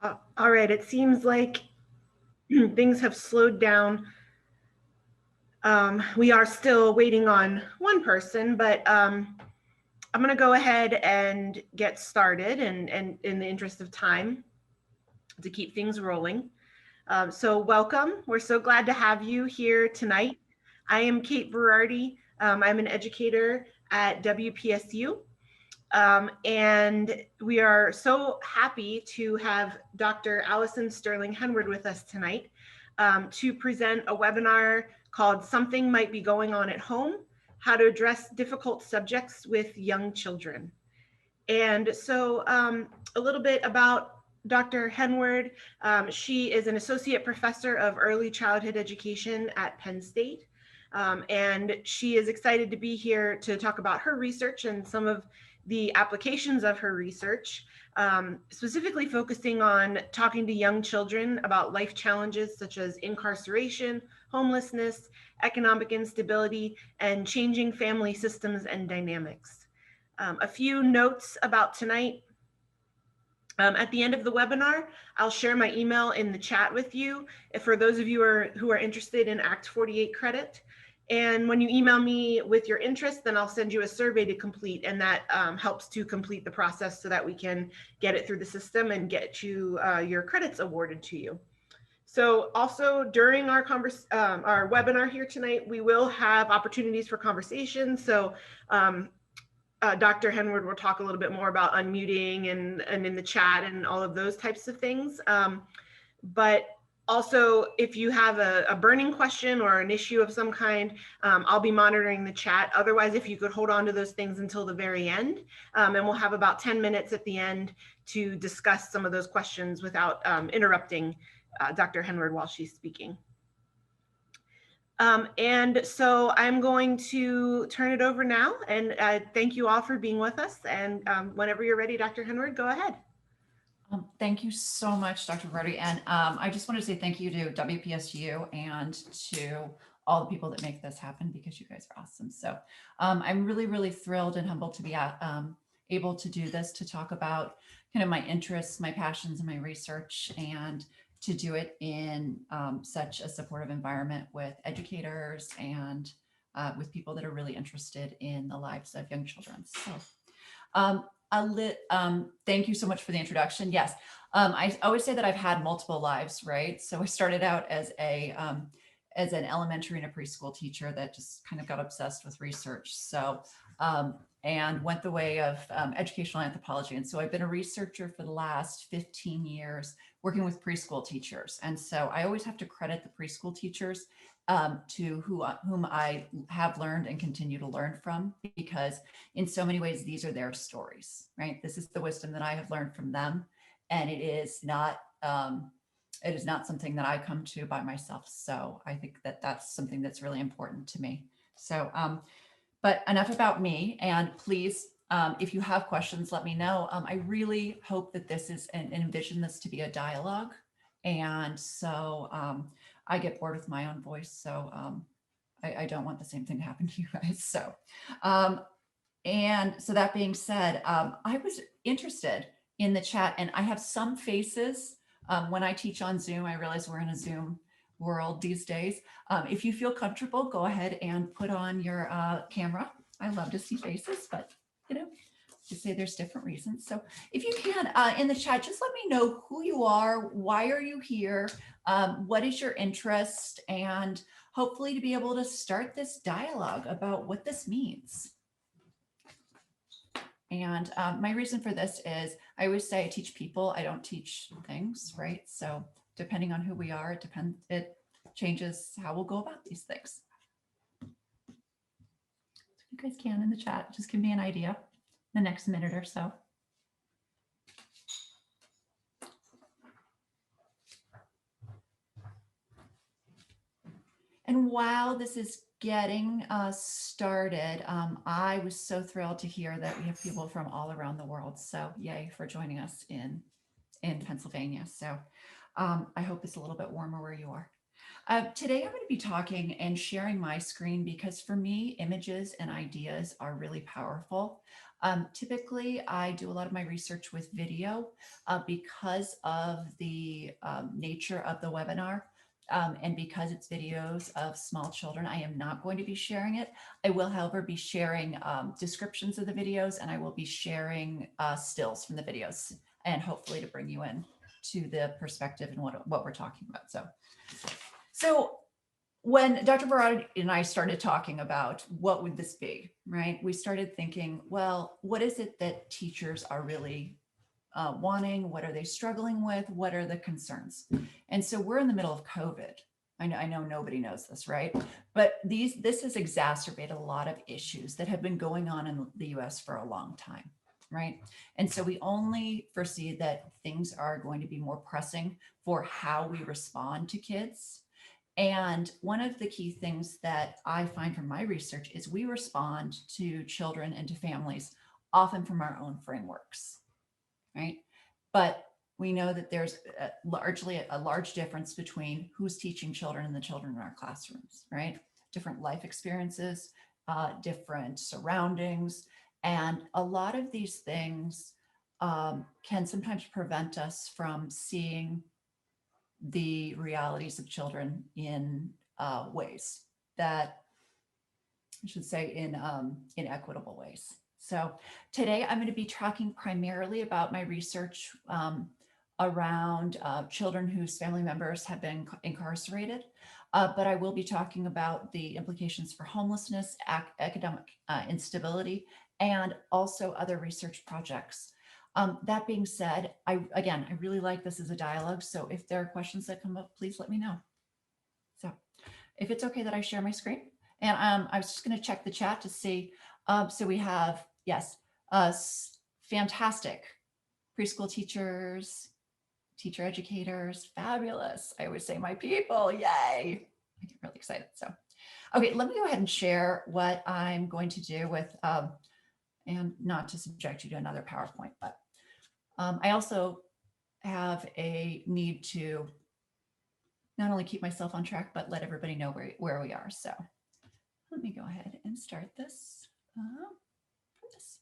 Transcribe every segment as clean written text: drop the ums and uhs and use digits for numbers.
All right, it seems like things have slowed down. We are still waiting on one person, but I'm going to go ahead and get started and in the interest of time to keep things rolling. So welcome. We're so glad to have you here tonight. I am Kate Berardi. I'm an educator at WPSU. And we are so happy to have Dr. Allison Sterling Henward with us tonight to present a webinar called Something Might Be Going On at Home, How to Address Difficult Subjects with Young Children. And so a little bit about Dr. Henward. She is an associate professor of early childhood education at Penn State. And she is excited to be here to talk about her research and some of the applications of her research, specifically focusing on talking to young children about life challenges such as incarceration, homelessness, economic instability, and changing family systems and dynamics. A few notes about tonight. At the end of the webinar, I'll share my email in the chat with you for those of you who are interested in Act 48 credit. And when you email me with your interest, then I'll send you a survey to complete, and that helps to complete the process so that we can get it through the system and get you your credits awarded to you. So also during our webinar here tonight, we will have opportunities for conversation. So Dr. Henward will talk a little bit more about unmuting and in the chat and all of those types of things. But also, if you have a burning question or an issue of some kind, I'll be monitoring the chat. Otherwise, if you could hold on to those things until the very end, and we'll have about 10 minutes at the end to discuss some of those questions without interrupting Dr. Henward while she's speaking. And so I'm going to turn it over now, and thank you all for being with us. And whenever you're ready, Dr. Henward, go ahead. Thank you so much, Dr. Brody. And I just want to say thank you to WPSU and to all the people that make this happen, because you guys are awesome. So I'm really, really thrilled and humbled to be able to do this, to talk about kind of my interests, my passions, and my research, and to do it in such a supportive environment with educators and with people that are really interested in the lives of young children. So thank you so much for the introduction. Yes, I always say that I've had multiple lives, right? So I started out as an elementary and a preschool teacher that just kind of got obsessed with research. So and went the way of educational anthropology. And so I've been a researcher for the last 15 years working with preschool teachers. And so I always have to credit the preschool teachers to whom I have learned and continue to learn from, because in so many ways, these are their stories, right? This is the wisdom that I have learned from them. And it is not something that I come to by myself. So I think that that's something that's really important to me. So, but enough about me, and please, if you have questions, let me know. I really hope that this is, and envision this to be a dialogue. And so I get bored with my own voice. So I don't want the same thing to happen to you guys. So, and so that being said, I was interested in the chat, and I have some faces when I teach on Zoom. I realize we're in a Zoom world these days. If you feel comfortable, go ahead and put on your camera. I love to see faces, but you know, to say there's different reasons. So if you can, in the chat, just let me know who you are, why are you here, what is your interest, and hopefully to be able to start this dialogue about what this means. And my reason for this is, I always say I teach people, I don't teach things, right? So depending on who we are, it changes how we'll go about these things. You guys can in the chat, just give me an idea the next minute or so. And while this is getting started, I was so thrilled to hear that we have people from all around the world. So yay for joining us in Pennsylvania. So I hope it's a little bit warmer where you are. Today, I'm going to be talking and sharing my screen because for me, images and ideas are really powerful. Typically, I do a lot of my research with video because of the nature of the webinar. And because it's videos of small children, I am not going to be sharing it. I will, however, be sharing descriptions of the videos, and I will be sharing stills from the videos, and hopefully to bring you in to the perspective and what we're talking about. So when Dr. Barad and I started talking about what would this be, right? We started thinking, well, what is it that teachers are really wanting? What are they struggling with? What are the concerns? And so we're in the middle of COVID. I know nobody knows this, right? But this has exacerbated a lot of issues that have been going on in the US for a long time, right? And so we only foresee that things are going to be more pressing for how we respond to kids. And one of the key things that I find from my research is we respond to children and to families often from our own frameworks, right? But we know that there's largely a large difference between who's teaching children and the children in our classrooms, right? Different life experiences, different surroundings. And a lot of these things can sometimes prevent us from seeing the realities of children in ways that, I should say, in equitable ways. So today I'm going to be talking primarily about my research around children whose family members have been incarcerated, but I will be talking about the implications for homelessness, academic instability, and also other research projects. That being said, I really like this as a dialogue. So if there are questions that come up, please let me know. So if it's okay that I share my screen, and I was just going to check the chat to see. So we have, yes, fantastic preschool teachers, teacher educators, fabulous. I always say my people, yay. I get really excited. So, okay, let me go ahead and share what I'm going to do with, and not to subject you to another PowerPoint, but I also have a need to not only keep myself on track, but let everybody know where we are. So let me go ahead and start this from this.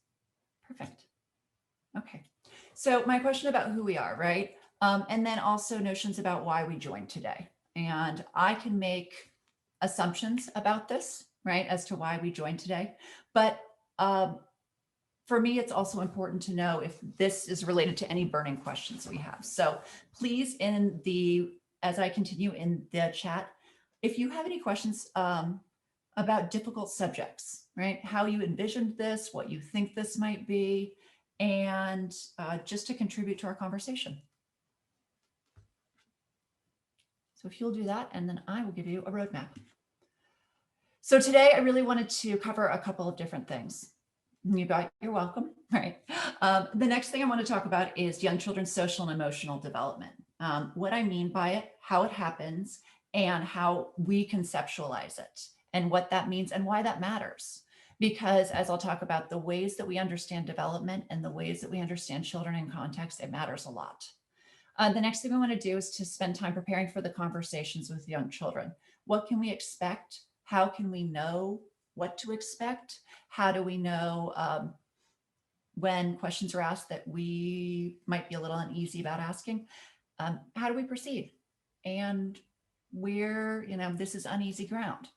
Perfect. Okay. So my question about who we are, right? And then also notions about why we joined today. And I can make assumptions about this, right, as to why we joined today. But for me, it's also important to know if this is related to any burning questions we have. So please, as I continue in the chat, if you have any questions about difficult subjects, right? How you envisioned this, what you think this might be, and just to contribute to our conversation. So if you'll do that, and then I will give you a roadmap. So today I really wanted to cover a couple of different things. You're welcome. All right. The next thing I want to talk about is young children's social and emotional development. What I mean by it, how it happens, and how we conceptualize it, and what that means and why that matters. Because as I'll talk about, the ways that we understand development and the ways that we understand children in context, it matters a lot. The next thing we want to do is to spend time preparing for the conversations with young children. What can we expect? How can we know what to expect? How do we know when questions are asked that we might be a little uneasy about asking? How do we proceed? And this is uneasy ground,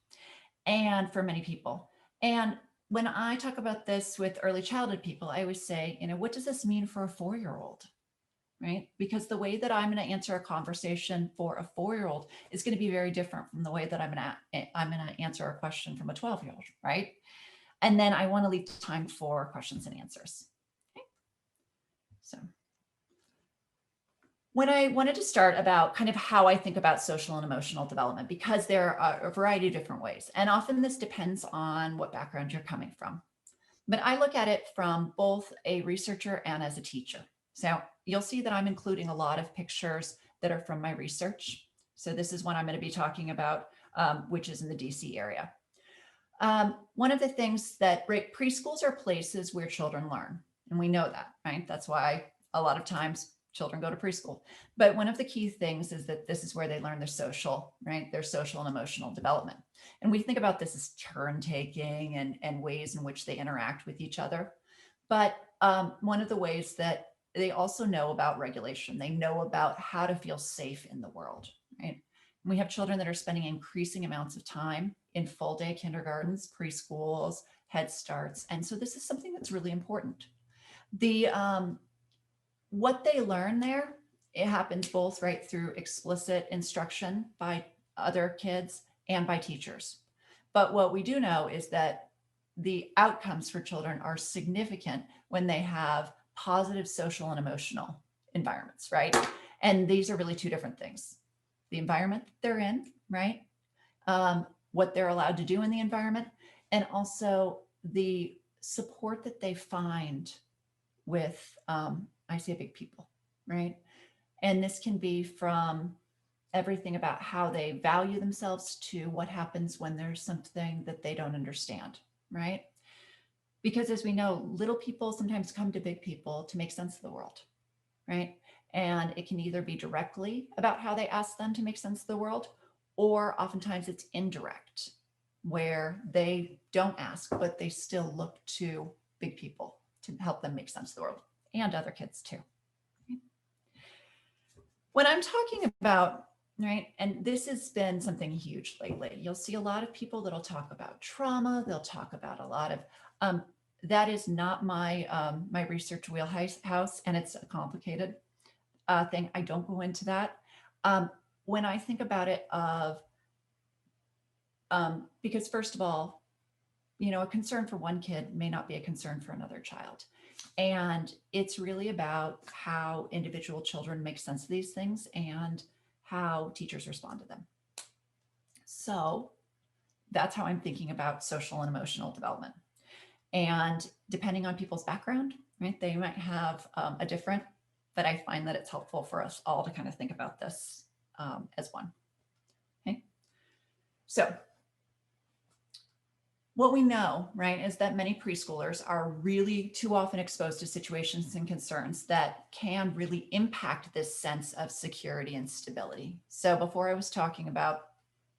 and for many people. And when I talk about this with early childhood people, I always say, what does this mean for a 4-year-old? Right? Because the way that I'm going to answer a conversation for a 4-year-old is going to be very different from the way that I'm going to answer a question from a 12-year-old, right? And then I want to leave time for questions and answers. Okay. So when I wanted to start about kind of how I think about social and emotional development, because there are a variety of different ways, and often this depends on what background you're coming from. But I look at it from both a researcher and as a teacher. So you'll see that I'm including a lot of pictures that are from my research. So this is one I'm going to be talking about, which is in the DC area. One of the things that preschools are places where children learn, and we know that, right? That's why a lot of times children go to preschool. But one of the key things is that this is where they learn their social, right? Their social and emotional development. And we think about this as turn taking and ways in which they interact with each other. But one of the ways that they also know about regulation, they know about how to feel safe in the world, right? We have children that are spending increasing amounts of time in full day kindergartens, preschools, Head Starts. And so this is something that's really important. What they learn there, it happens both right through explicit instruction by other kids and by teachers. But what we do know is that the outcomes for children are significant when they have positive social and emotional environments, right? And these are really two different things. The environment they're in, right? What they're allowed to do in the environment, and also the support that they find with, I say big people, right? And this can be from everything about how they value themselves to what happens when there's something that they don't understand, right? Because as we know, little people sometimes come to big people to make sense of the world, right? And it can either be directly about how they ask them to make sense of the world, or oftentimes it's indirect, where they don't ask, but they still look to big people to help them make sense of the world, and other kids too. When I'm talking about, right, and this has been something huge lately, you'll see a lot of people that'll talk about trauma, they'll talk about a lot of, that is not my my research wheelhouse, and it's a complicated thing. I don't go into that. When I think about it because first of all, you know, a concern for one kid may not be a concern for another child. And it's really about how individual children make sense of these things and how teachers respond to them. So that's how I'm thinking about social and emotional development. And depending on people's background, right, they might have a different, but I find that it's helpful for us all to kind of think about this as one. Okay. So what we know, right, is that many preschoolers are really too often exposed to situations and concerns that can really impact this sense of security and stability. So before I was talking about,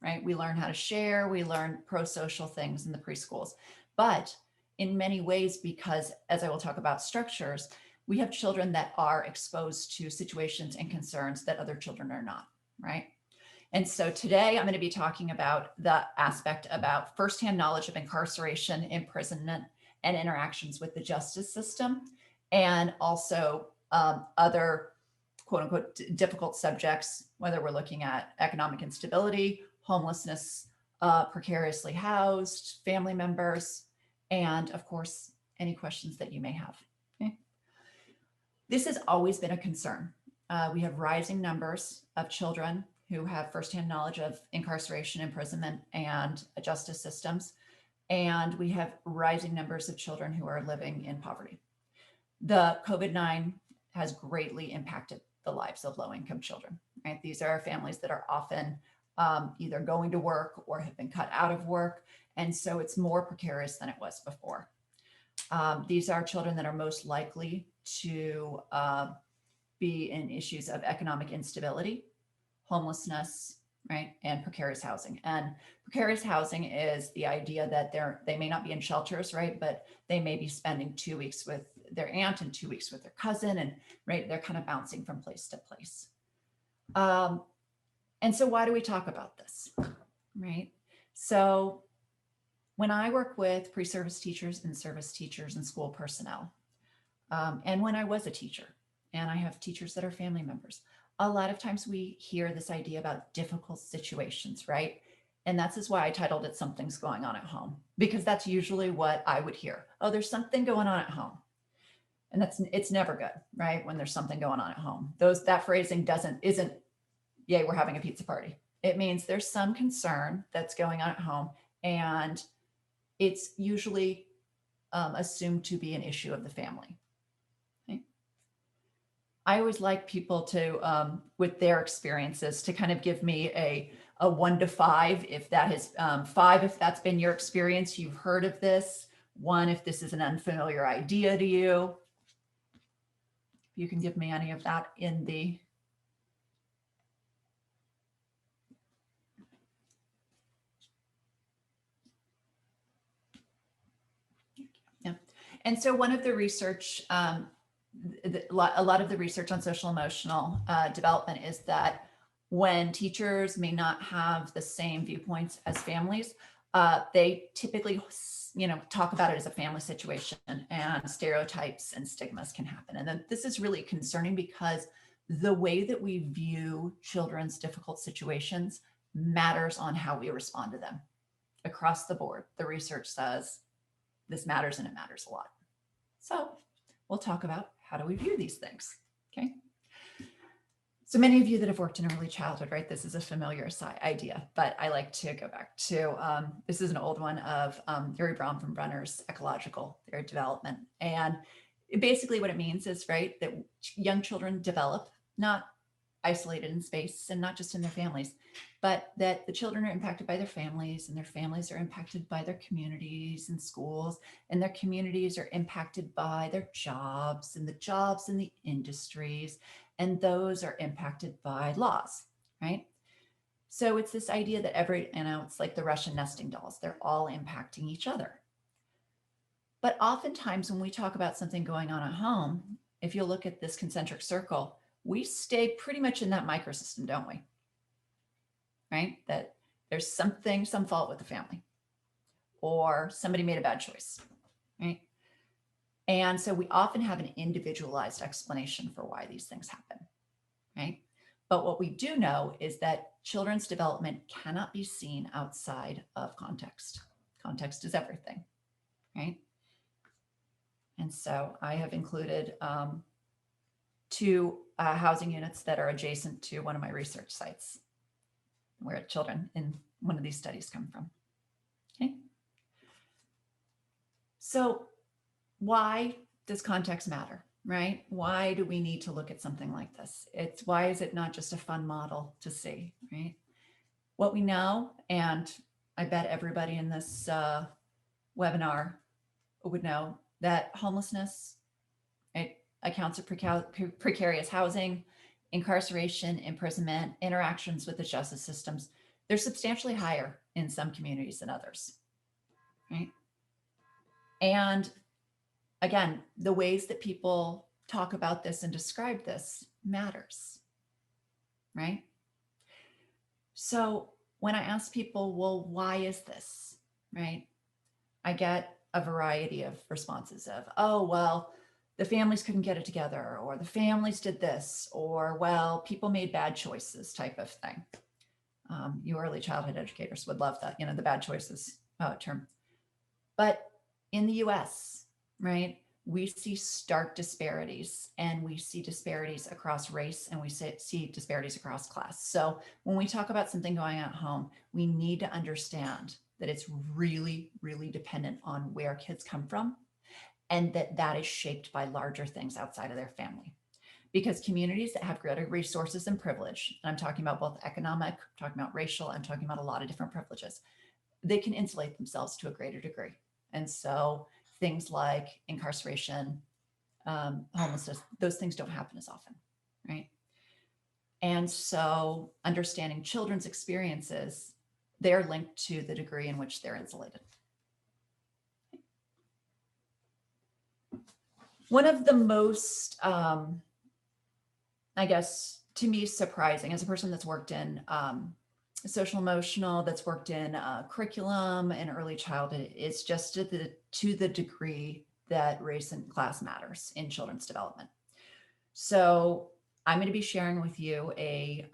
right, we learn how to share, we learn pro-social things in the preschools, but in many ways, because as I will talk about structures, we have children that are exposed to situations and concerns that other children are not, right? And so today I'm going to be talking about the aspect about firsthand knowledge of incarceration, imprisonment, and interactions with the justice system, and also other quote unquote difficult subjects, whether we're looking at economic instability, homelessness, precariously housed, family members, and of course, any questions that you may have. Okay. This has always been a concern. We have rising numbers of children who have firsthand knowledge of incarceration, imprisonment, and justice systems. And we have rising numbers of children who are living in poverty. The COVID-19 has greatly impacted the lives of low-income children, right? These are families that are often either going to work or have been cut out of work. And so it's more precarious than it was before. These are children that are most likely to be in issues of economic instability, homelessness, right, and precarious housing. And precarious housing is the idea that they may not be in shelters, right, but they may be spending 2 weeks with their aunt and 2 weeks with their cousin, and right, they're kind of bouncing from place to place. And so why do we talk about this, right? So when I work with pre-service teachers and service teachers and school personnel, and when I was a teacher, and I have teachers that are family members, a lot of times we hear this idea about difficult situations, right? And that's why I titled it Something's Going On at Home, because that's usually what I would hear. Oh, there's something going on at home. And it's never good, right? When there's something going on at home. That phrasing isn't, yay, we're having a pizza party. It means there's some concern that's going on at home, and it's usually assumed to be an issue of the family. I always like people to, with their experiences, to kind of give me a 1 to 5. If that is 5, if that's been your experience, you've heard of this. 1, if this is an unfamiliar idea to you. You can give me any of that in the. Yeah. And so one of the research, a lot of the research on social emotional development is that when teachers may not have the same viewpoints as families, they typically, talk about it as a family situation, and stereotypes and stigmas can happen. And then this is really concerning because the way that we view children's difficult situations matters on how we respond to them. Across the board, the research says this matters, and it matters a lot. So we'll talk about how do we view these things, okay? So many of you that have worked in early childhood, right? This is a familiar idea, but I like to go back to, this is an old one of Gary Braun from Brunner's Ecological Theory of Development. And basically what it means is, right, that young children develop not isolated in space and not just in their families, but that the children are impacted by their families, and their families are impacted by their communities and schools, and their communities are impacted by their jobs, and the jobs in the industries, and those are impacted by laws, right? So it's this idea that it's like the Russian nesting dolls, they're all impacting each other. But oftentimes when we talk about something going on at home, if you look at this concentric circle, we stay pretty much in that microsystem, don't we? Right? That there's some fault with the family, or somebody made a bad choice, right? And so we often have an individualized explanation for why these things happen, right? But what we do know is that children's development cannot be seen outside of context. Context is everything, right? And so I have included two housing units that are adjacent to one of my research sites, where children in one of these studies come from. Okay. So why does context matter, right? Why do we need to look at something like this? Why is it not just a fun model to see, right? What we know, and I bet everybody in this webinar would know, that homelessness, it accounts of precarious housing, incarceration, imprisonment, interactions with the justice systems, they're substantially higher in some communities than others, right? And again, the ways that people talk about this and describe this matters, right? So when I ask people, well, why is this, right? I get a variety of responses of, oh, well, the families couldn't get it together, or the families did this, or, well, people made bad choices type of thing. You early childhood educators would love that, the bad choices term. But in the US, right, we see stark disparities, and we see disparities across race, and we see disparities across class. So when we talk about something going on at home, we need to understand that it's really, really dependent on where kids come from, and that is shaped by larger things outside of their family. Because communities that have greater resources and privilege, and I'm talking about both economic, I'm talking about racial, I'm talking about a lot of different privileges, they can insulate themselves to a greater degree. And so things like incarceration, homelessness, those things don't happen as often, right? And so understanding children's experiences, they're linked to the degree in which they're insulated. One of the most, I guess, to me, surprising, as a person that's worked in social emotional, that's worked in curriculum and early childhood, is just to the degree that race and class matters in children's development. So I'm going to be sharing with you a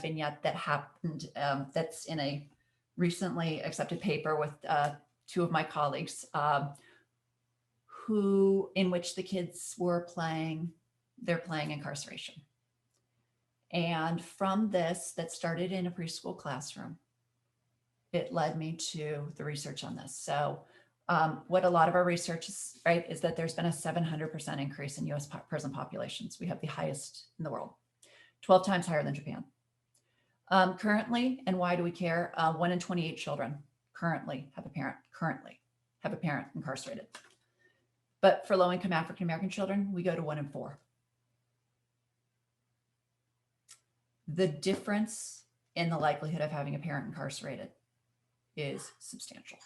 vignette that happened, that's in a recently accepted paper with two of my colleagues, in which the kids were playing incarceration. And from this, that started in a preschool classroom, it led me to the research on this. So what a lot of our research is, right, is that there's been a 700% increase in US prison populations. We have the highest in the world, 12 times higher than Japan. Currently, and why do we care? 1 in 28 children currently have a parent incarcerated. But for low-income African-American children, we go to 1 in 4. The difference in the likelihood of having a parent incarcerated is substantial.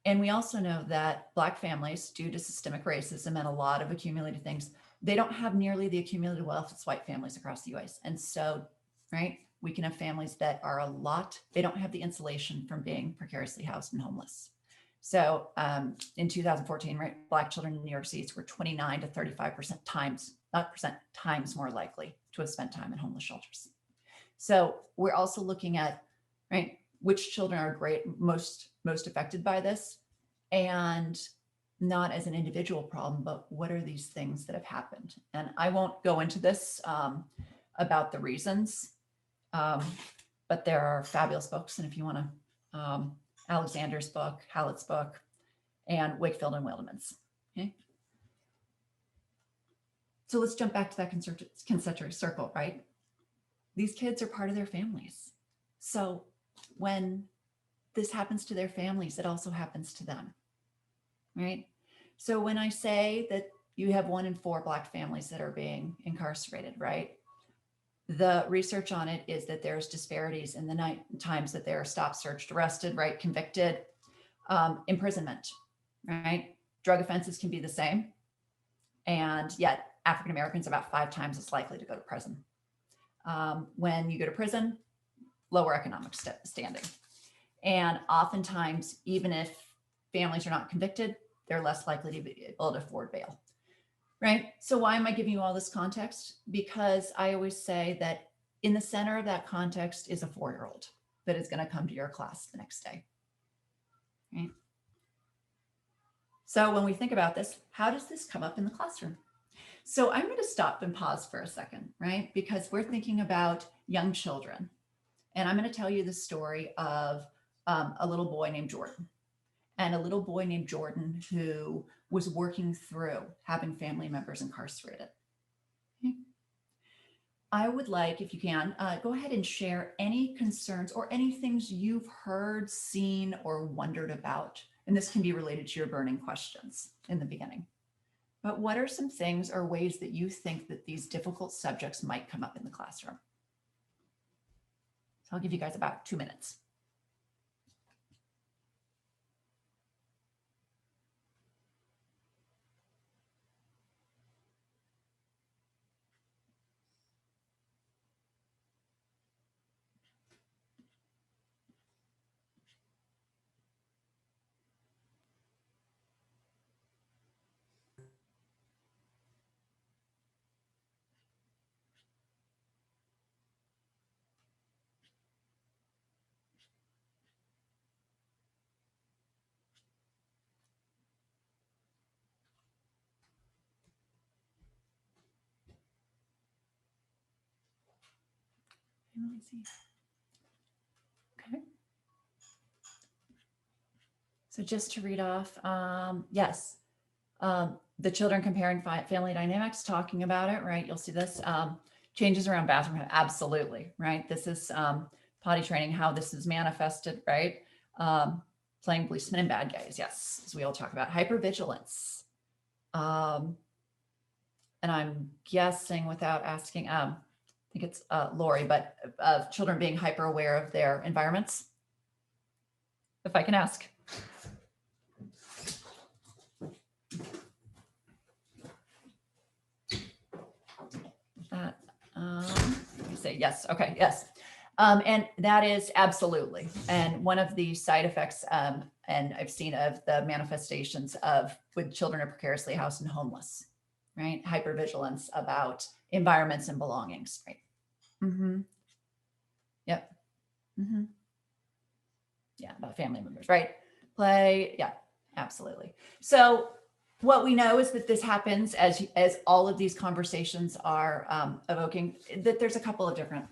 And we also know that Black families, due to systemic racism and a lot of accumulated things, they don't have nearly the accumulated wealth as white families across the US. And so, right, we can have families that are they don't have the insulation from being precariously housed and homeless. So in 2014, right, Black children in New York City were 29 to 35% times more likely to have spent time in homeless shelters. So we're also looking at, right, which children are most affected by this, and not as an individual problem, but what are these things that have happened? And I won't go into this about the reasons, but there are fabulous books. And if you want to, Alexander's book, Hallett's book, and Wakefield and Wildemann's. Okay. So let's jump back to that concentric circle, right? These kids are part of their families. So when this happens to their families, it also happens to them, right? So when I say that you have 1 in 4 Black families that are being incarcerated, right? The research on it is that there's disparities in the times that they're stopped, searched, arrested, right, convicted, imprisonment, right? Drug offenses can be the same. And yet African Americans are about 5 times as likely to go to prison. When you go to prison, lower economic standing. And oftentimes, even if families are not convicted, they're less likely to be able to afford bail. Right? So why am I giving you all this context? Because I always say that in the center of that context is a 4-year-old that is going to come to your class the next day. Right? So when we think about this, how does this come up in the classroom? So I'm going to stop and pause for a second, right? Because we're thinking about young children. And I'm going to tell you the story of a little boy named Jordan. And a little boy named Jordan who was working through having family members incarcerated. Okay. I would like, if you can, go ahead and share any concerns or any things you've heard, seen, or wondered about. And this can be related to your burning questions in the beginning. But what are some things or ways that you think that these difficult subjects might come up in the classroom? So I'll give you guys about 2 minutes. Let me see. Okay. So just to read off, yes, the children comparing family dynamics, talking about it, right? You'll see this. Changes around bathroom, absolutely, right? This is potty training, how this is manifested, right? Playing policemen and bad guys, yes, as we all talk about. Hypervigilance. And I'm guessing without asking, I think it's Lori, but of children being hyper aware of their environments, if I can ask. That, let me say yes, okay, yes. And that is absolutely. And one of the side effects, and I've seen of the manifestations of with children are precariously housed and homeless, right? Hypervigilance about environments and belongings, right? Mm-hmm. Yep. Mm-hmm. Yeah, about family members, right? Play, yeah, absolutely. So what we know is that this happens as all of these conversations are evoking, that there's a couple of different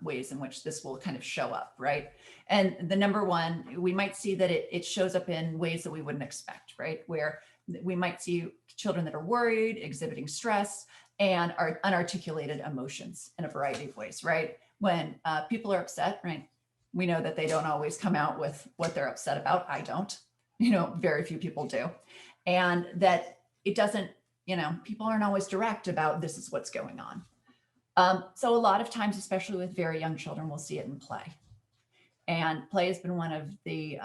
ways in which this will kind of show up, right? And the number one, we might see that it shows up in ways that we wouldn't expect, right? Where we might see children that are worried, exhibiting stress, and are unarticulated emotions in a variety of ways, right? When people are upset, right? We know that they don't always come out with what they're upset about. I don't, very few people do. And that it doesn't, people aren't always direct about this is what's going on. So a lot of times, especially with very young children, we'll see it in play. And play has been one of the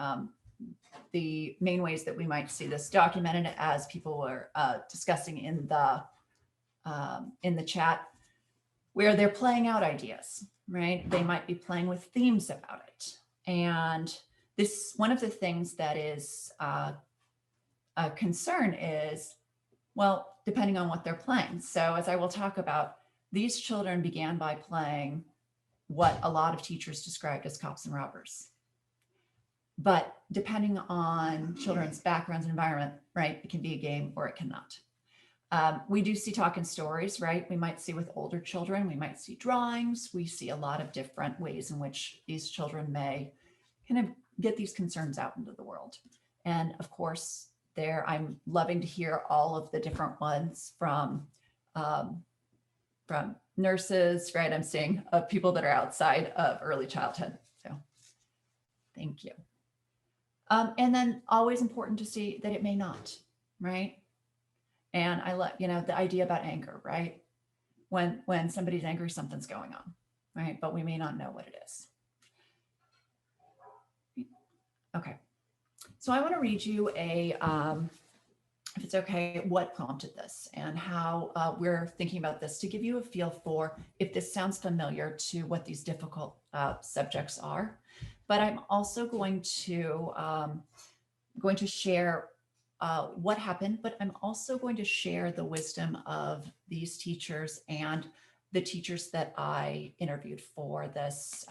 the main ways that we might see this documented, as people were discussing in the chat, where they're playing out ideas, right? They might be playing with themes about it. And this, one of the things that is a concern is, well, depending on what they're playing. So as I will talk about, these children began by playing what a lot of teachers described as cops and robbers. But depending on children's backgrounds and environment, right, it can be a game or it cannot. We do see talk and stories, right? We might see with older children, we might see drawings. We see a lot of different ways in which these children may kind of get these concerns out into the world. And of course, I'm loving to hear all of the different ones from nurses, right? I'm seeing people that are outside of early childhood. So thank you. And then always important to see that it may not, right? And I let, the idea about anger, right? When somebody's angry, something's going on, right? But we may not know what it is. Okay. So I want to read you if it's okay, what prompted this and how we're thinking about this, to give you a feel for if this sounds familiar to what these difficult subjects are. But I'm also going to share what happened, but I'm also going to share the wisdom of these teachers and the teachers that I interviewed for this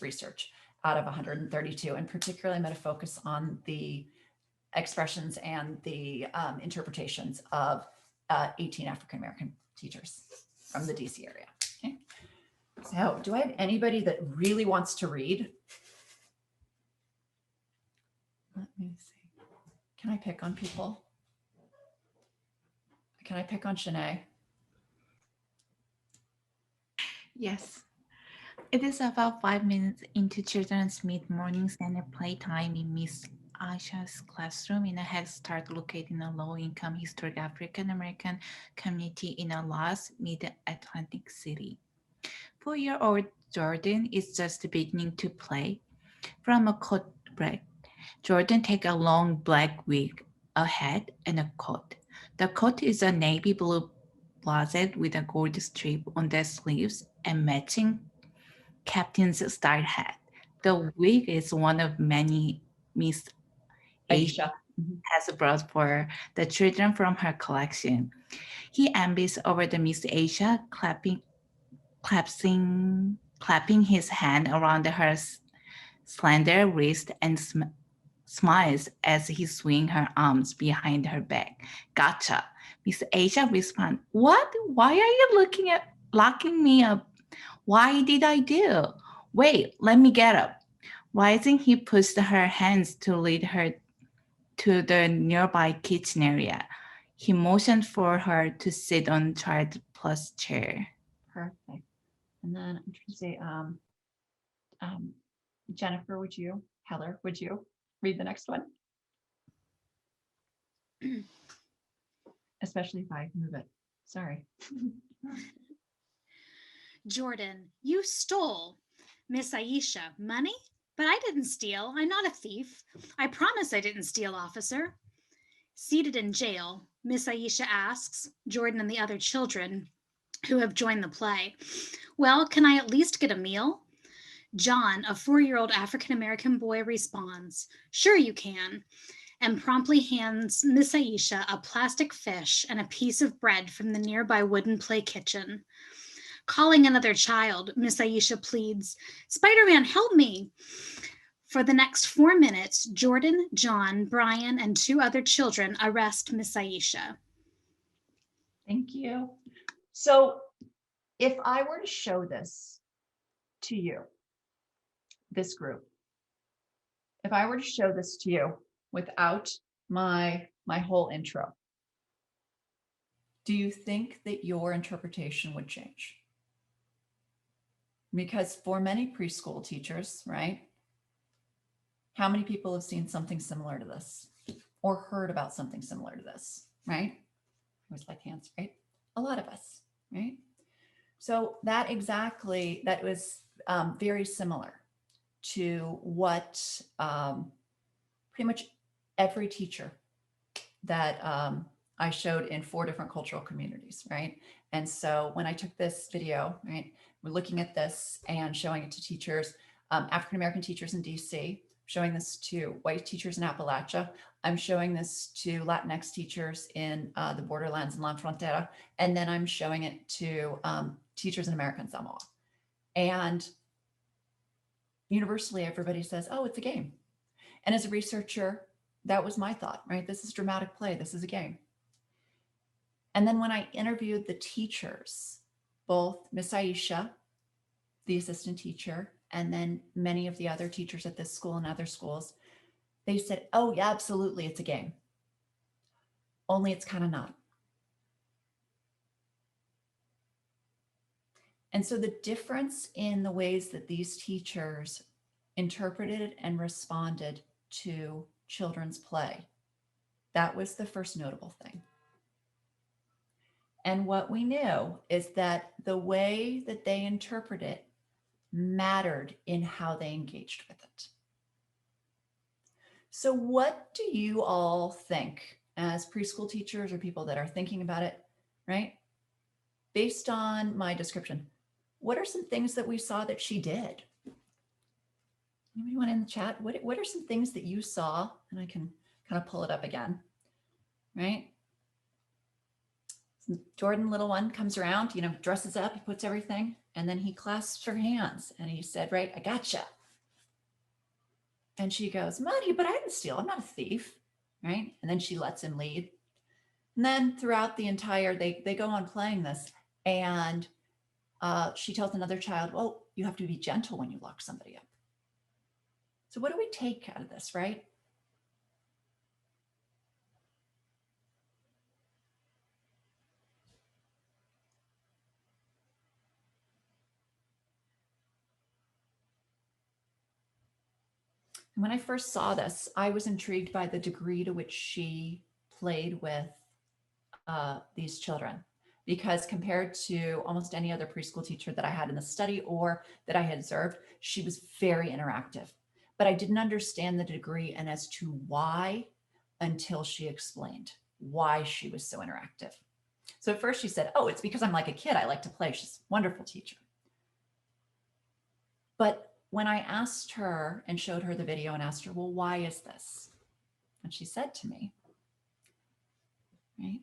research out of 132. And particularly, I'm going to focus on the expressions and the interpretations of 18 African-American teachers from the DC area. Okay. So do I have anybody that really wants to read? Let me see. Can I pick on people? Can I pick on Shanae? Yes. It is about 5 minutes into children's mid-morning center playtime in Miss Aisha's classroom in a Head Start located in a low-income historic African-American community in a Los Mid-Atlantic city. 4-year-old Jordan is just beginning to play. From a coat rack, Jordan takes a long black wig, a hat, and a coat. The coat is a navy blue blazer with a gold strip on the sleeves and matching captain's style hat. The wig is one of many Miss Aisha has brought for the children from her collection. He envies over the Miss Aisha, clapping his hand around her slender wrist and smiles as he swings her arms behind her back. Gotcha. Miss Aisha responds, "What? Why are you locking me up? Why did I do? Wait, let me get up." Rising, he pushed her hands to lead her to the nearby kitchen area. He motioned for her to sit on child plus chair. Perfect. And then I'm trying to say, Jennifer, Heather, would you read the next one? Especially if I move it. Sorry. Jordan, you stole Miss Aisha money? But I didn't steal. I'm not a thief. I promise I didn't steal, officer. Seated in jail, Miss Aisha asks Jordan and the other children who have joined the play, "Well, can I at least get a meal?" John, a 4-year-old African-American boy, responds, "Sure you can," and promptly hands Miss Aisha a plastic fish and a piece of bread from the nearby wooden play kitchen. Calling another child, Miss Aisha pleads, "Spider-Man, help me." For the next 4 minutes, Jordan, John, Brian, and 2 other children arrest Miss Aisha. Thank you. So if I were to show this to you, this group, if I were to show this to you without my whole intro, do you think that your interpretation would change? Because for many preschool teachers, right? How many people have seen something similar to this or heard about something similar to this, right? I always like hands, right? A lot of us, right? So that was very similar to what pretty much every teacher that I showed in 4 different cultural communities, right? And so when I took this video, right, we're looking at this and showing it to teachers, African-American teachers in DC, showing this to white teachers in Appalachia. I'm showing this to Latinx teachers in the borderlands in La Frontera. And then I'm showing it to teachers in American Samoa. And universally, everybody says, oh, it's a game. And as a researcher, that was my thought, right? This is dramatic play. This is a game. And then when I interviewed the teachers, both Miss Aisha, the assistant teacher, and then many of the other teachers at this school and other schools, they said, oh, yeah, absolutely, it's a game. Only it's kind of not. And so the difference in the ways that these teachers interpreted and responded to children's play, that was the first notable thing. And what we knew is that the way that they interpret it mattered in how they engaged with it. So what do you all think as preschool teachers or people that are thinking about it, right? Based on my description, what are some things that we saw that she did? Anybody want in the chat? What are some things that you saw? And I can kind of pull it up again, right? Jordan, little one, comes around, dresses up, he puts everything, and then he clasps her hands and he said, right, I gotcha. And she goes, Money, but I didn't steal. I'm not a thief, right? And then she lets him lead. And then throughout the entire, they go on playing this, and she tells another child, well, you have to be gentle when you lock somebody up. So what do we take out of this, right? When I first saw this, I was intrigued by the degree to which she played with these children, because compared to almost any other preschool teacher that I had in the study or that I had observed, she was very interactive. But I didn't understand the degree and as to why until she explained why she was so interactive. So at first she said, oh, it's because I'm like a kid. I like to play. She's a wonderful teacher. But when I asked her and showed her the video and asked her, well, why is this? And she said to me, right,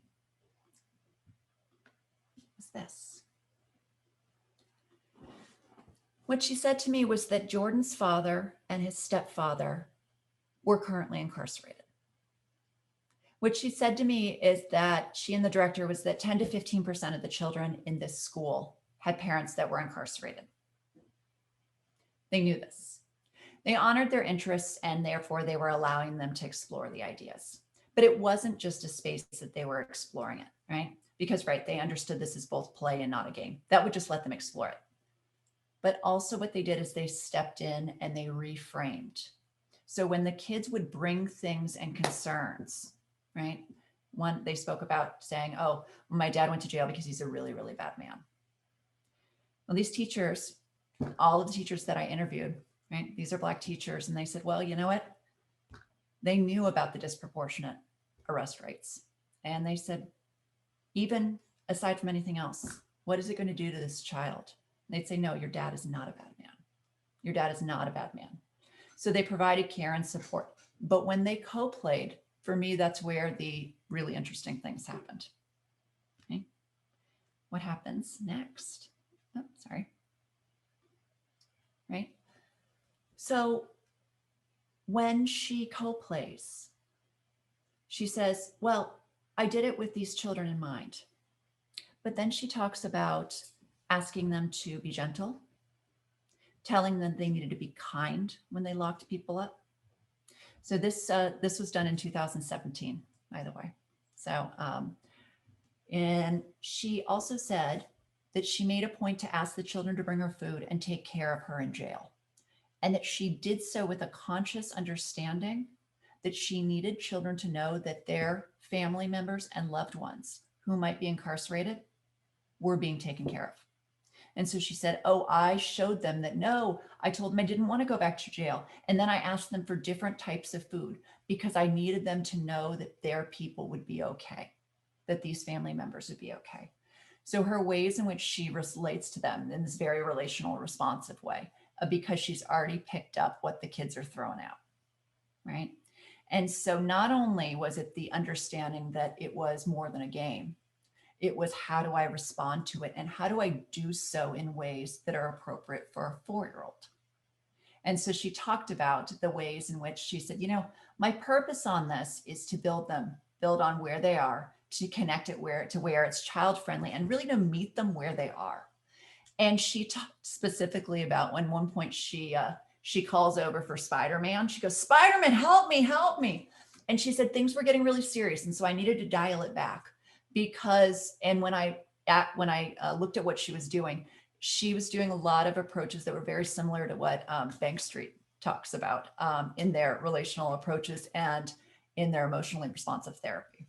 was this. What she said to me was that Jordan's father and his stepfather were currently incarcerated. What she said to me is that she and the director was that 10 to 15% of the children in this school had parents that were incarcerated. They knew this. They honored their interests, and therefore they were allowing them to explore the ideas. But it wasn't just a space that they were exploring it, right? Because, right, they understood this is both play and not a game. That would just let them explore it. But also what they did is they stepped in and they reframed. So when the kids would bring things and concerns, right? One, they spoke about saying, oh, my dad went to jail because he's a really, really bad man. Well, these teachers, all of the teachers that I interviewed, right? These are Black teachers. And they said, well, you know what? They knew about the disproportionate arrest rates. And they said, even aside from anything else, what is it going to do to this child? And they'd say, no, your dad is not a bad man. Your dad is not a bad man. So they provided care and support. But when they co-played, for me, that's where the really interesting things happened. Okay. What happens next? Oh, sorry. Right. So when she co-plays, she says, well, I did it with these children in mind. But then she talks about asking them to be gentle, telling them they needed to be kind when they locked people up. So this was done in 2017, by the way. So, and she also said that she made a point to ask the children to bring her food and take care of her in jail. And that she did so with a conscious understanding that she needed children to know that their family members and loved ones who might be incarcerated were being taken care of. And so she said, oh, I showed them that no, I told them I didn't want to go back to jail. And then I asked them for different types of food because I needed them to know that their people would be okay, that these family members would be okay. So her ways in which she relates to them in this very relational, responsive way, because she's already picked up what the kids are throwing out, right? And so not only was it the understanding that it was more than a game, it was how do I respond to it and how do I do so in ways that are appropriate for a 4-year-old? And so she talked about the ways in which she said, you know, my purpose on this is to build on where they are, to connect it to where it's child friendly and really to meet them where they are. And she talked specifically about when one point she calls over for Spider-Man. She goes, Spider-Man, help me. And she said things were getting really serious. And so I needed to dial it back because, and when I looked at what she was doing a lot of approaches that were very similar to what Bank Street talks about in their relational approaches and in their emotionally responsive therapy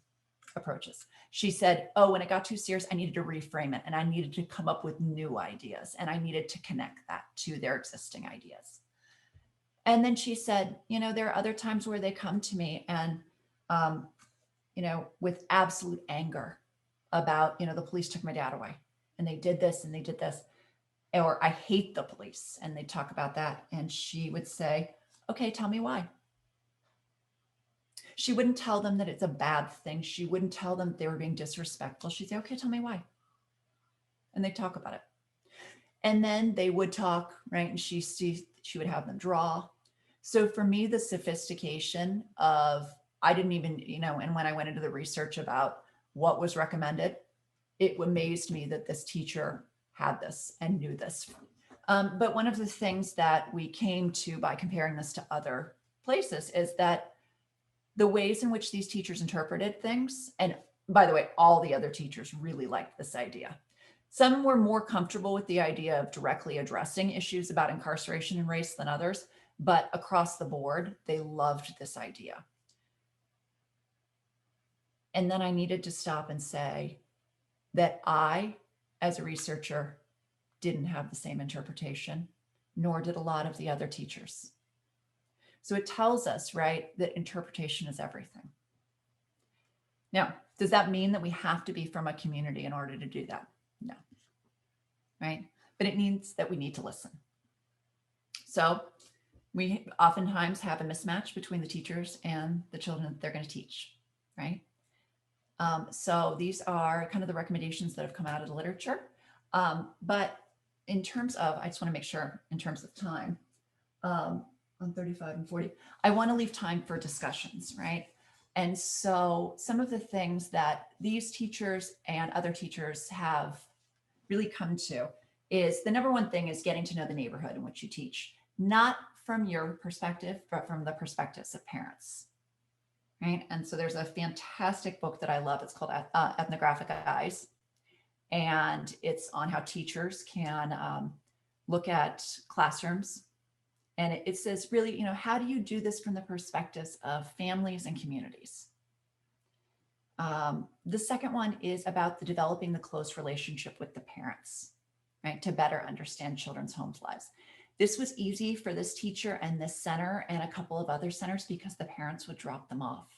approaches. She said, oh, when it got too serious, I needed to reframe it and I needed to come up with new ideas and I needed to connect that to their existing ideas. And then she said, you know, there are other times where they come to me and, you know, with absolute anger about, you know, the police took my dad away and they did this and they did this, or I hate the police. And they talk about that. And she would say, okay, tell me why. She wouldn't tell them that it's a bad thing. She wouldn't tell them they were being disrespectful. She'd say, okay, tell me why. And they'd talk about it. And then they would talk, right? And she would have them draw. So for me, the sophistication of, I didn't even, you know, and when I went into the research about what was recommended, it amazed me that this teacher had this and knew this. But one of the things that we came to by comparing this to other places is that the ways in which these teachers interpreted things, and by the way, all the other teachers really liked this idea. Some were more comfortable with the idea of directly addressing issues about incarceration and race than others, but across the board, they loved this idea. And then I needed to stop and say that I, as a researcher, didn't have the same interpretation, nor did a lot of the other teachers. So it tells us, right, that interpretation is everything. Now, does that mean that we have to be from a community in order to do that? No, right? But it means that we need to listen. So we oftentimes have a mismatch between the teachers and the children that they're going to teach, right? So these are kind of the recommendations that have come out of the literature. But in terms of, I just want to make sure in terms of time, on 35 and 40, I want to leave time for discussions, right? And so some of the things that these teachers and other teachers have really come to is the number one thing is getting to know the neighborhood in which you teach, not from your perspective, but from the perspectives of parents, right? And so there's a fantastic book that I love. It's called Ethnographic Eyes. And it's on how teachers can look at classrooms. And it says really, you know, how do you do this from the perspectives of families and communities? The second one is about developing the close relationship with the parents, right? To better understand children's home lives. This was easy for this teacher and this center and a couple of other centers because the parents would drop them off.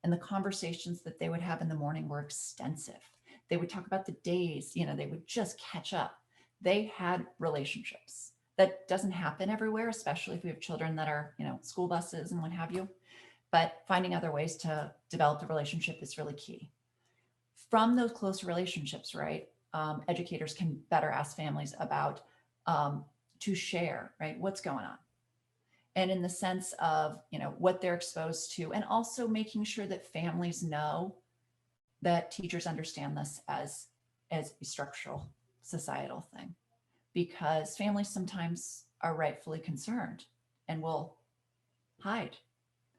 And the conversations that they would have in the morning were extensive. They would talk about the days, you know, they would just catch up. They had relationships. That doesn't happen everywhere, especially if we have children that are, you know, school buses and what have you. But finding other ways to develop the relationship is really key. From those close relationships, right, educators can better ask families about to share, right, what's going on. And in the sense of, you know, what they're exposed to, and also making sure that families know that teachers understand this as a structural societal thing. Because families sometimes are rightfully concerned and will hide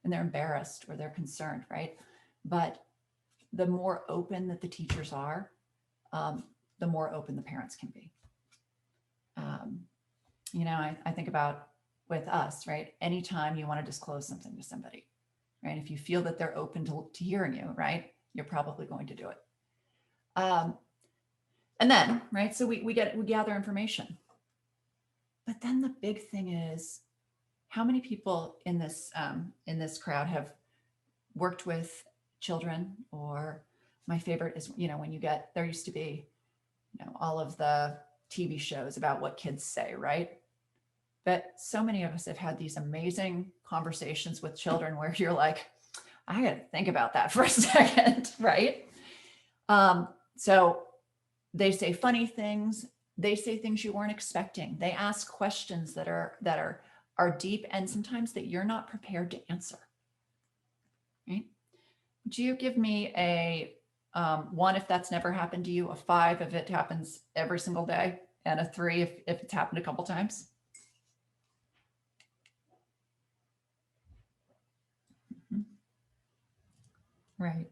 and they're embarrassed or they're concerned, right? But the more open that the teachers are, the more open the parents can be. You know, I think about with us, right? Anytime you want to disclose something to somebody, right? If you feel that they're open to hearing you, right? You're probably going to do it. And then, right, so we gather information. But then the big thing is, how many people in this crowd have worked with children? Or my favorite is, when there used to be, all of the TV shows about what kids say, right? But so many of us have had these amazing conversations with children where you're like, I got to think about that for a second, right? So they say funny things. They say things you weren't expecting. They ask questions that are deep, and sometimes that you're not prepared to answer. Right? Do you give me a 1 if that's never happened to you, a 5 if it happens every single day, and a 3 if it's happened a couple times? Mm-hmm. Right.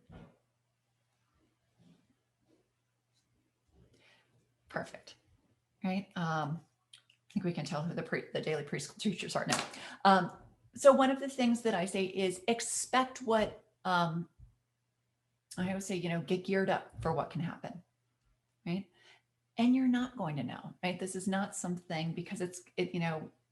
Perfect. Right. I think we can tell who the daily preschool teachers are now. So one of the things that I say is expect what, I always say, get geared up for what can happen. Right. And you're not going to know, right? This is not something, because it's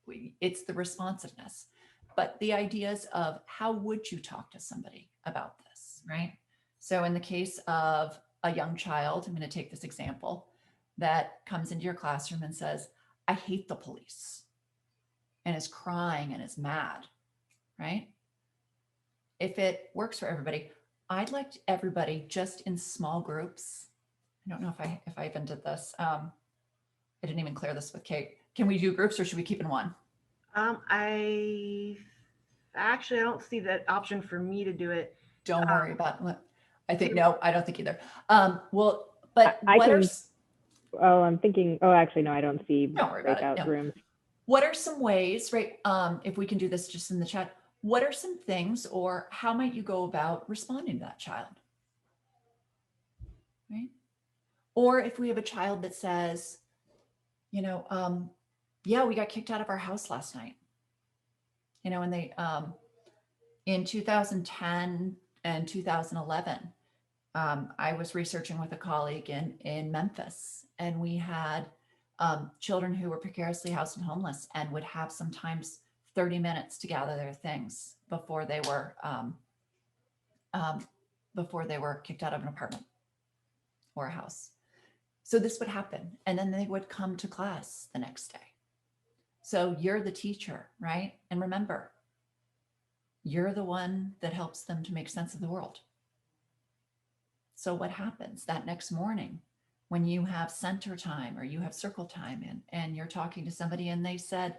the responsiveness, but the ideas of how would you talk to somebody about this, right? So in the case of a young child, I'm going to take this example, that comes into your classroom and says, I hate the police, and is crying and is mad, right? If it works for everybody, I'd like everybody just in small groups. I don't know if I even did this. I didn't even clear this with Kate. Can we do groups, or should we keep in one? I don't see that option for me to do it. Don't worry about it. I think, no, I don't think either. Well, but I'm thinking, actually, no, I don't see breakout rooms. What are some ways, right? If we can do this just in the chat, what are some things, or how might you go about responding to that child? Right? Or if we have a child that says, yeah, we got kicked out of our house last night. And they, in 2010 and 2011, I was researching with a colleague in Memphis, and we had children who were precariously housed and homeless, and would have sometimes 30 minutes to gather their things before they were kicked out of an apartment or a house. So this would happen, and then they would come to class the next day. So you're the teacher, right? And remember, you're the one that helps them to make sense of the world. So what happens that next morning when you have center time or you have circle time, and you're talking to somebody and they said,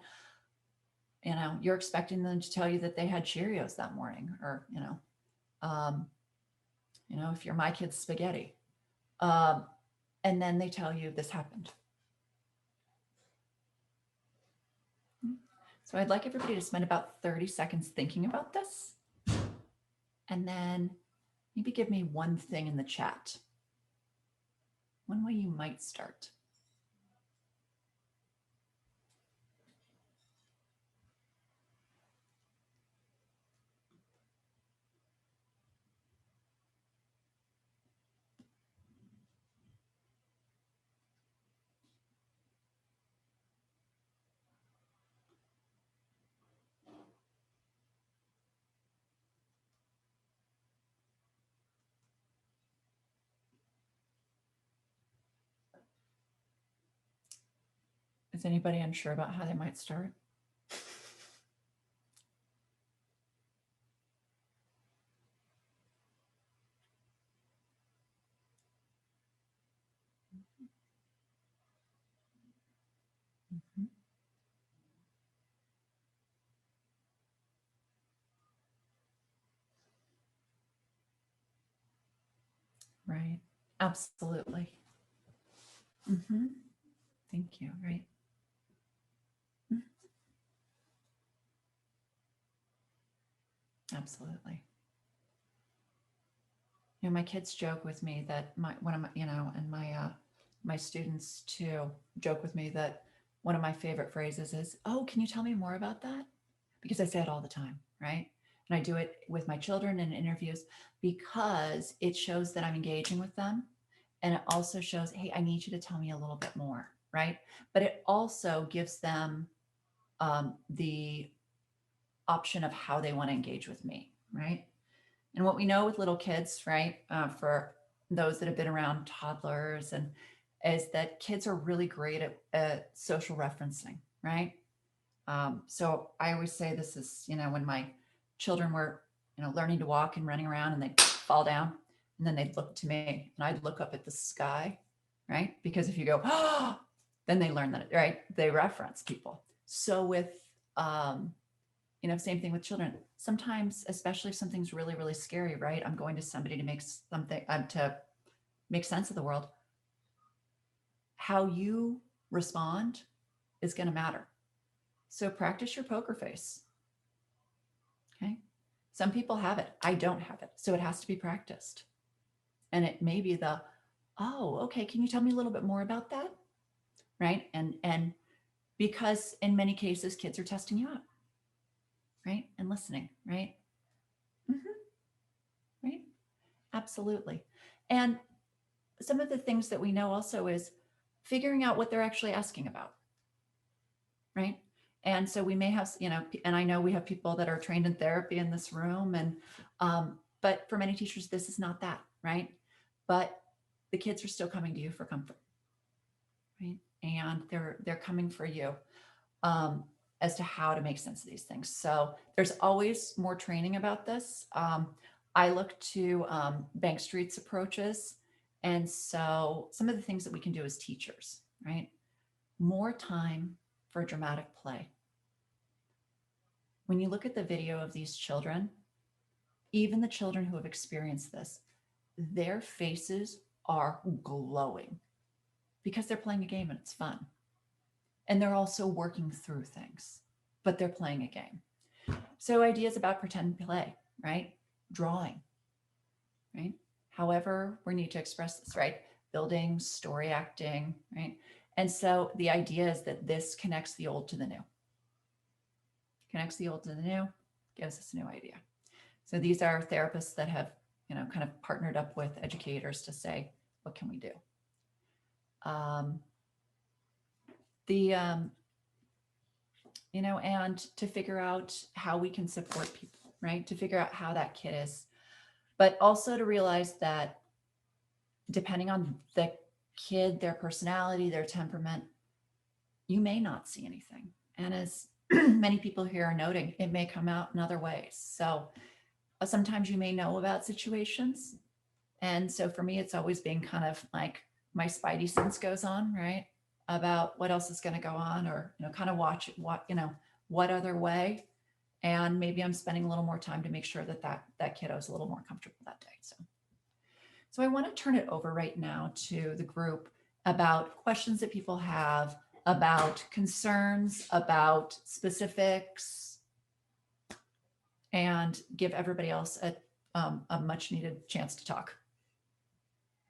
you're expecting them to tell you that they had Cheerios that morning, or, if you're my kid's spaghetti, and then they tell you this happened. So I'd like everybody to spend about 30 seconds thinking about this, and then maybe give me one thing in the chat, one way you might start. Is anybody unsure about how they might start? Mm-hmm. Right. Absolutely. Mm-hmm. Thank you. Right. Absolutely. My kids joke with me that my students too joke with me that one of my favorite phrases is, "Oh, can you tell me more about that?" Because I say it all the time, right? And I do it with my children in interviews, because it shows that I'm engaging with them, And it also shows, hey, I need you to tell me a little bit more, right? But it also gives them the option of how they want to engage with me, right? And what we know with little kids, right, for those that have been around toddlers, and is that kids are really great at social referencing, right? So I always say this is, when my children were, learning to walk and running around, and they'd fall down, and then they'd look to me, and I'd look up at the sky, right? Because if you go, oh, then they learn that, right? They reference people. So with, same thing with children. Sometimes, especially if something's really, really scary, right? I'm going to somebody to make something, to make sense of the world. How you respond is going to matter. So practice your poker face. Okay. Some people have it. I don't have it. So it has to be practiced. And it may be oh, okay. Can you tell me a little bit more about that? Right. And because in many cases, kids are testing you out. Right. And listening. Right. Right. Absolutely. And some of the things that we know also is figuring out what they're actually asking about. Right. And so we may have, and I know we have people that are trained in therapy in this room, and, but for many teachers, this is not that, right? But the kids are still coming to you for comfort, right? And they're coming for you as to how to make sense of these things. So there's always more training about this. I look to Bank Street's approaches. And so some of the things that we can do as teachers, right? More time for dramatic play. When you look at the video of these children, even the children who have experienced this, their faces are glowing because they're playing a game and it's fun. And they're also working through things, but they're playing a game. So ideas about pretend play, right? Drawing, right? However, we need to express this, right? Building, story acting, right? And so the idea is that this connects the old to the new. Connects the old to the new, gives us a new idea. So these are therapists that have, kind of partnered up with educators to say, what can we do? And to figure out how we can support people, right? To figure out how that kid is, but also to realize that depending on the kid, their personality, their temperament, you may not see anything. And as many people here are noting, it may come out in other ways. So sometimes you may know about situations. And so for me, it's always being kind of like my spidey sense goes on, right? About what else is going to go on, or, kind of watch what other way. And maybe I'm spending a little more time to make sure that kiddo is a little more comfortable that day. So I want to turn it over right now to the group about questions that people have, about concerns, about specifics, and give everybody else a much needed chance to talk.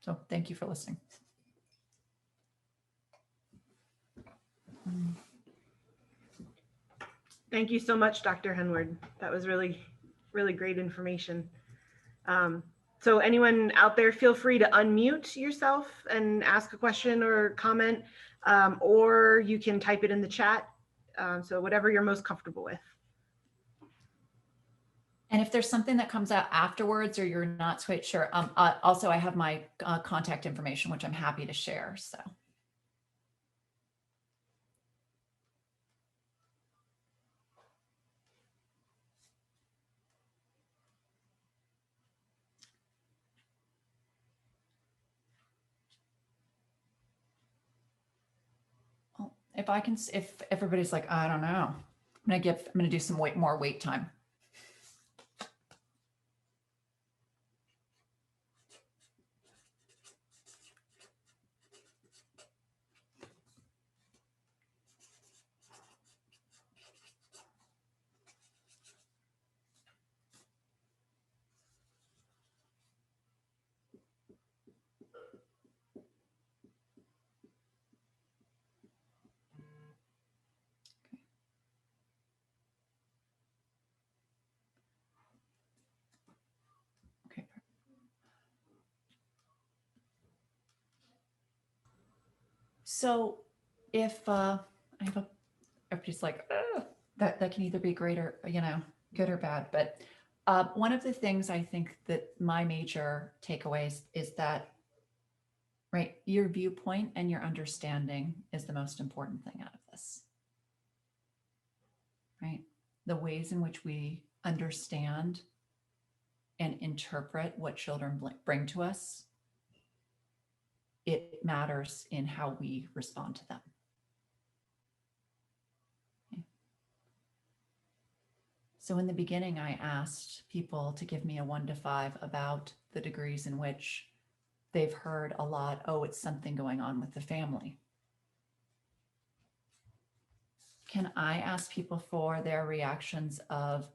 So thank you for listening. Thank you so much, Dr. Henward. That was really, really great information. So anyone out there, feel free to unmute yourself and ask a question or comment, or you can type it in the chat. So whatever you're most comfortable with. And if there's something that comes out afterwards or you're not quite sure, also I have my contact information, which I'm happy to share. So. If everybody's like, I don't know, I'm gonna do some more wait time. So if I have a, everybody's like, oh, that can either be great or, good or bad. But one of the things I think that my major takeaways is that, right, your viewpoint and your understanding is the most important thing out of this, right? The ways in which we understand and interpret what children bring to us, it matters in how we respond to them. Okay. So in the beginning, I asked people to give me a 1 to 5 about the degrees in which they've heard a lot, oh, it's something going on with the family. Can I ask people for their reactions of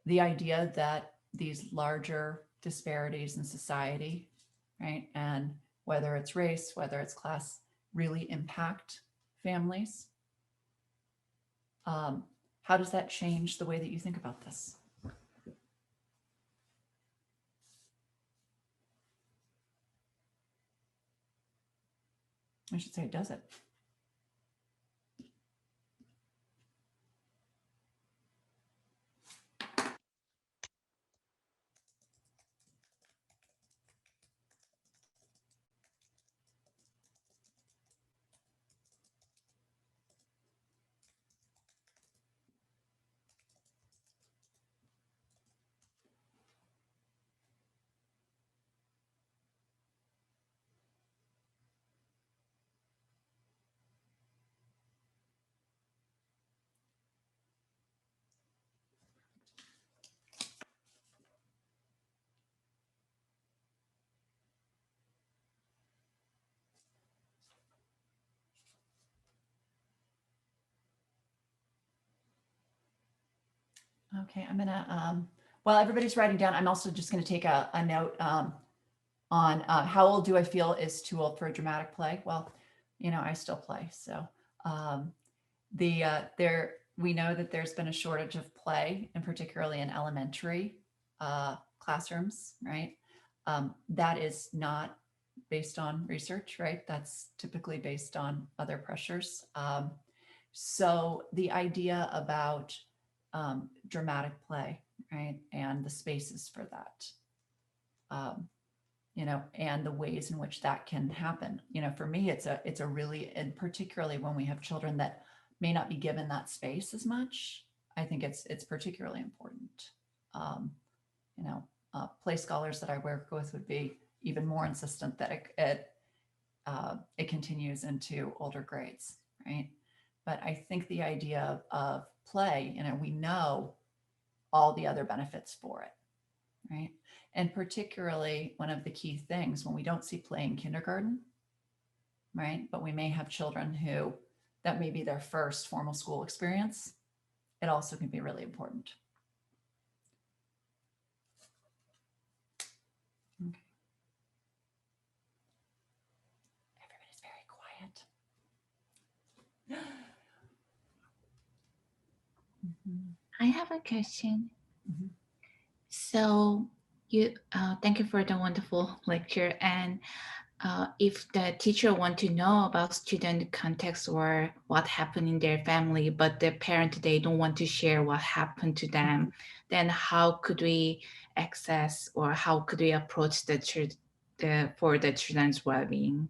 the idea that these larger disparities in society, right, and whether it's race, whether it's class, really impact families? How does that change the way that you think about this? I should say, does it? Okay, I'm gonna, while everybody's writing down, I'm also just gonna take a note on how old do I feel is too old for a dramatic play? Well, I still play. So we know that there's been a shortage of play, and particularly in elementary classrooms, right? That is not based on research, right? That's typically based on other pressures. So the idea about dramatic play, right, and the spaces for that, and the ways in which that can happen. For me, it's a really, and particularly when we have children that may not be given that space as much, I think it's particularly important. Play scholars that I work with would be even more insistent that it continues into older grades, right? But I think the idea of play, we know all the other benefits for it, right? And particularly one of the key things when we don't see play in kindergarten, right? But we may have children who that may be their first formal school experience. It also can be really important. Okay. Everybody's very quiet. I have a question. So thank you for the wonderful lecture. And if the teacher want to know about student context or what happened in their family, but the parent, they don't want to share what happened to them, then how could we access or how could we approach for the children's well-being?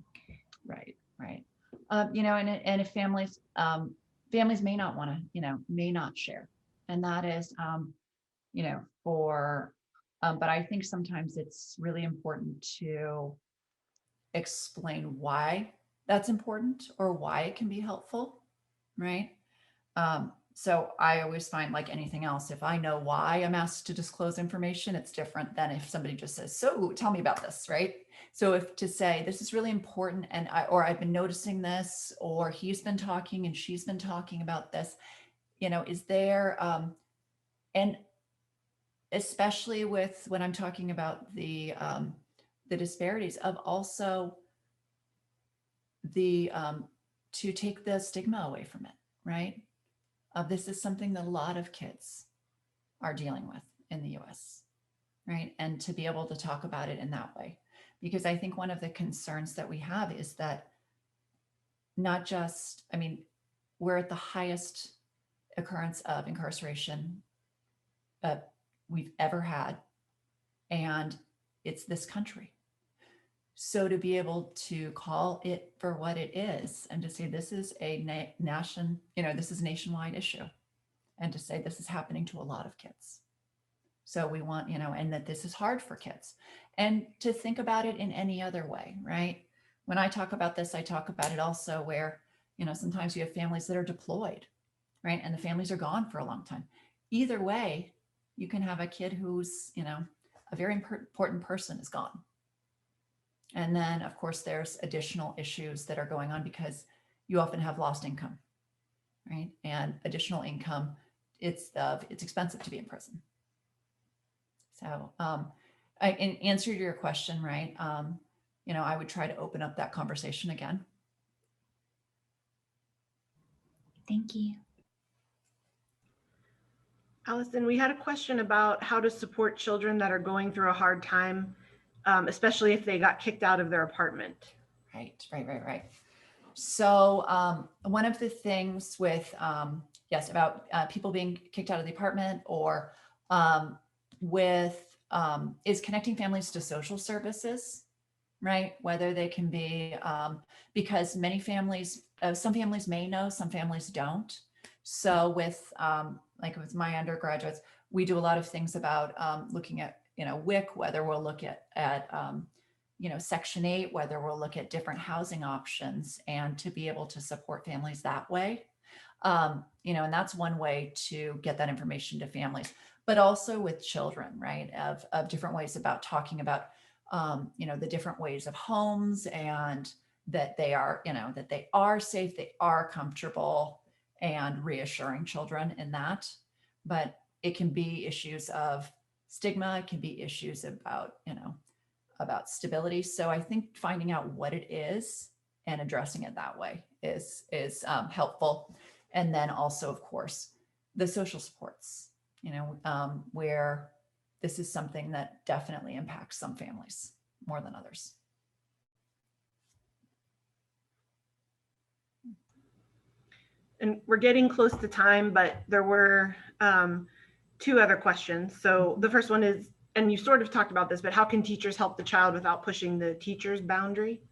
Right. And if families may not want to, may not share, and that is, but I think sometimes it's really important to explain why that's important or why it can be helpful, right? So I always find, like anything else, if I know why I'm asked to disclose information, it's different than if somebody just says, so tell me about this, right? So if to say, this is really important, and I've been noticing this, or he's been talking and she's been talking about this, is there, and especially with when I'm talking about the disparities of also to take the stigma away from it, right? This is something that a lot of kids are dealing with in the US, right? And to be able to talk about it in that way, because I think one of the concerns that we have is that not just, I mean, we're at the highest occurrence of incarceration we've ever had, and it's this country. So to be able to call it for what it is and to say this is a this is a nationwide issue, and to say this is happening to a lot of kids. So we want, and that this is hard for kids, and to think about it in any other way, right? When I talk about this, I talk about it also where, sometimes you have families that are deployed, right? And the families are gone for a long time. Either way, you can have a kid who's, a very important person is gone. And then of course there's additional issues that are going on because you often have lost income, right? And additional income, it's expensive to be in prison. So in answer to your question, right? I would try to open up that conversation again. Thank you. Allison, we had a question about how to support children that are going through a hard time, especially if they got kicked out of their apartment. Right. So one of the things with, about people being kicked out of the apartment or is connecting families to social services, right? Whether they can be, because many families, some families may know, some families don't. So with, like with my undergraduates, we do a lot of things about looking at, WIC, whether we'll look at Section 8, whether we'll look at different housing options, and to be able to support families that way. And that's one way to get that information to families, but also with children, right? Of different ways about talking about, the different ways of homes, and that they are, that they are safe, they are comfortable, and reassuring children in that. But it can be issues of stigma, it can be issues about, about stability. So I think finding out what it is and addressing it that way is helpful. And then also, of course, the social supports, where this is something that definitely impacts some families more than others. And we're getting close to time, but there were two other questions. So the first one is, and you sort of talked about this, but how can teachers help the child without pushing the teacher's boundary?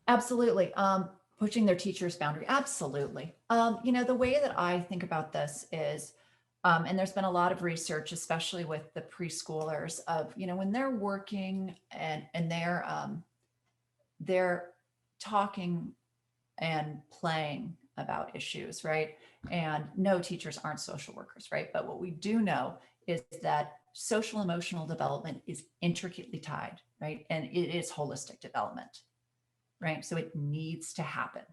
Absolutely. Pushing their teacher's boundary. Absolutely. The way that I think about this is, and there's been a lot of research, especially with the preschoolers, of, when they're working and they're talking and playing about issues, right? And no, teachers aren't social workers, right? But what we do know is that social emotional development is intricately tied, right? And it is holistic development, right? So it needs to happen.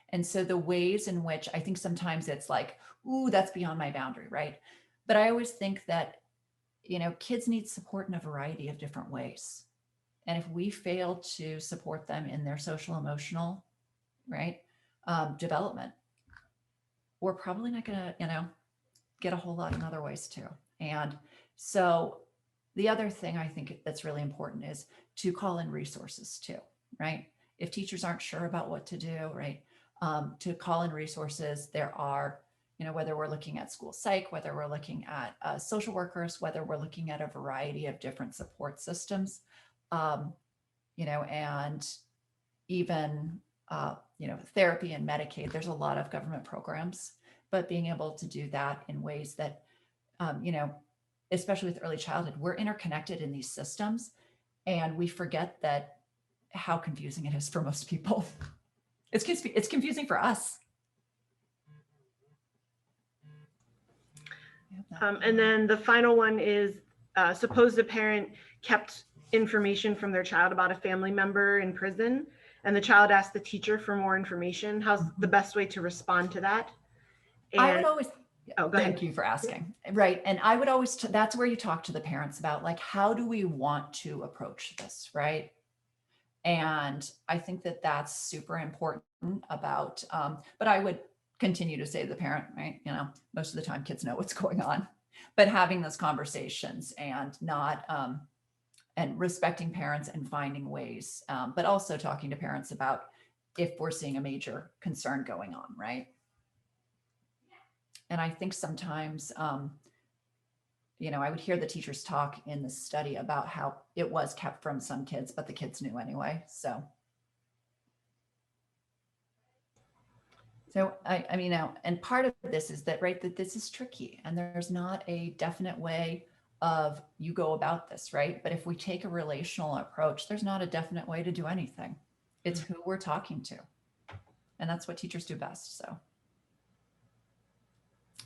And so the ways in which I think sometimes it's like, ooh, that's beyond my boundary, right? But I always think that, kids need support in a variety of different ways. And if we fail to support them in their social emotional, right, development, we're probably not going to, get a whole lot in other ways too. And so the other thing I think that's really important is to call in resources too, right? If teachers aren't sure about what to do, right, to call in resources. There are, whether we're looking at school psych, whether we're looking at social workers, whether we're looking at a variety of different support systems, and even, therapy and Medicaid. There's a lot of government programs, but being able to do that in ways that, especially with early childhood, we're interconnected in these systems, and we forget that how confusing it is for most people. It's confusing for us. And then the final one is, suppose the parent kept information from their child about a family member in prison, and the child asked the teacher for more information. How's the best way to respond to that? And, I would always, thank ahead. You for asking. Right. And I would always, that's where you talk to the parents about, like, how do we want to approach this, right? And I think that that's super important about, but I would continue to say to the parent, right? Most of the time kids know what's going on, but having those conversations and not, and respecting parents and finding ways, but also talking to parents about, if we're seeing a major concern going on, right? And I think sometimes, you know, I would hear the teachers talk in the study about how it was kept from some kids, but the kids knew anyway. So I mean, now, and part of this is that, right, that this is tricky and there's not a definite way of you go about this, right? But if we take a relational approach, there's not a definite way to do anything. It's who we're talking to. And that's what teachers do best.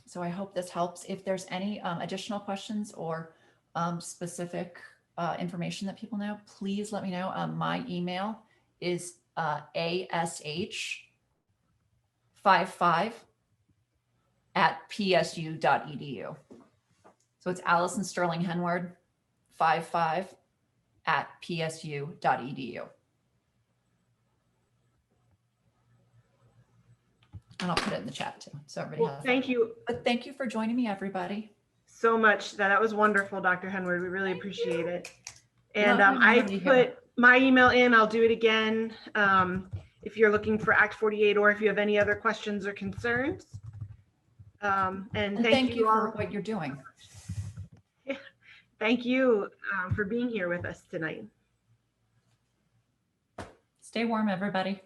So I hope this helps. If there's any additional questions or specific information that people know, please let me know. My email is ash55@psu.edu. So it's Allison Sterling Henward 55@psu.edu. And I'll put it in the chat too, so everybody has. Thank you. But thank you for joining me, everybody. So much. That was wonderful, Dr. Henward. We really appreciate it. And I put my email in. I'll do it again. If you're looking for Act 48 or if you have any other questions or concerns. And thank you for what you're doing. Yeah. Thank you for being here with us tonight. Stay warm, everybody.